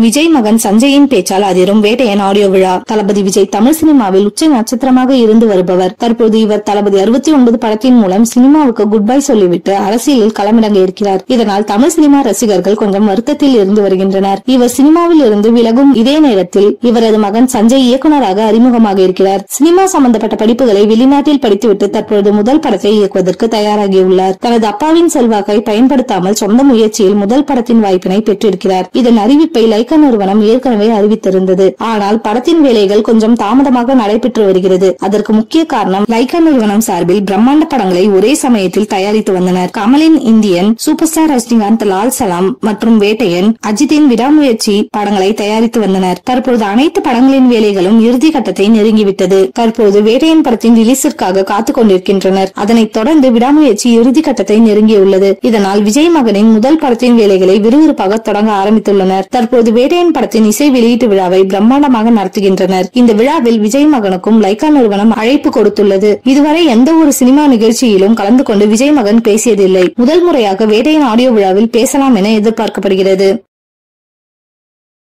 விஜய் மகன் சஞ்சயின் பேச்சால் அதிரும் வேட்டையன் ஆடியோ விழா. தளபதி விஜய் தமிழ் சினிமாவில் உச்ச நட்சத்திரமாக இருந்து வருபவர். தற்போது இவர் தளபதி 69 படத்தின் மூலம் சினிமாவுக்கு குட் பை சொல்லிவிட்டு அரசியலில் களமிறங்க இருக்கிறார். இதனால் தமிழ் சினிமா ரசிகர்கள் கொஞ்சம் வருத்தத்தில் இருந்து வருகின்றனர். இவர் சினிமாவில் இருந்து விலகும் இதே நேரத்தில் இவரது மகன் சஞ்சய் இயக்குநராக அறிமுகமாக இருக்கிறார். சினிமா சம்பந்தப்பட்ட படிப்புகளை வெளிநாட்டில் படித்துவிட்டு தற்போது முதல் படத்தை இயக்குவதற்கு தயாராகியுள்ளார். தனது அப்பாவின் செல்வாக்கை பயன்படுத்தாமல் சொந்த முயற்சியில் முதல் படத்தின் வாய்ப்பினை பெற்றிருக்கிறார். இதன் அறிவிப்பை லைகா நிறுவனம் ஏற்கனவே அறிவித்திருந்தது. ஆனால் படத்தின் வேலைகள் கொஞ்சம் தாமதமாக நடைபெற்று வருகிறது. அதற்கு முக்கிய காரணம் லைகா நிறுவனம் சார்பில் பிரம்மாண்ட படங்களை ஒரே சமயத்தில் தயாரித்து வந்தனர். கமலின் Indian, superstar Rajinikanth Lal Salaam மற்றும் வேட்டையன், அஜித்தின் விடாமுயற்சி படங்களை தயாரித்து வந்தனர். தற்போது அனைத்து படங்களின் வேலைகளும் இறுதி கட்டத்தை நெருங்கிவிட்டது. தற்போது வேட்டையன் படத்தின் ரிலீஸிற்காக காத்துக் கொண்டிருக்கின்றனர். அதனைத் தொடர்ந்து விடாமுயற்சி இறுதி கட்டத்தை நெருங்கியுள்ளது. இதனால் விஜய் மகனின் முதல் படத்தின் வேலைகளை விறுவிறுப்பாக தொடங்க ஆரம்பித்துள்ளனர். தற்போது வேட்டையன் படத்தின் இசை வெளியீட்டு விழாவை பிரம்மாண்டமாக நடத்துகின்றனர். இந்த விழாவில் விஜய் மகனுக்கும் லைகா நிறுவனம் அழைப்பு கொடுத்துள்ளது. இதுவரை எந்த ஒரு சினிமா நிகழ்ச்சியிலும் கலந்து கொண்டு விஜய் மகன் பேசியதில்லை. முதல் முறையாக வேட்டையன் ஆடியோ விழாவில் பேசலாம் என எதிர்பார்க்கப்படுகிறது.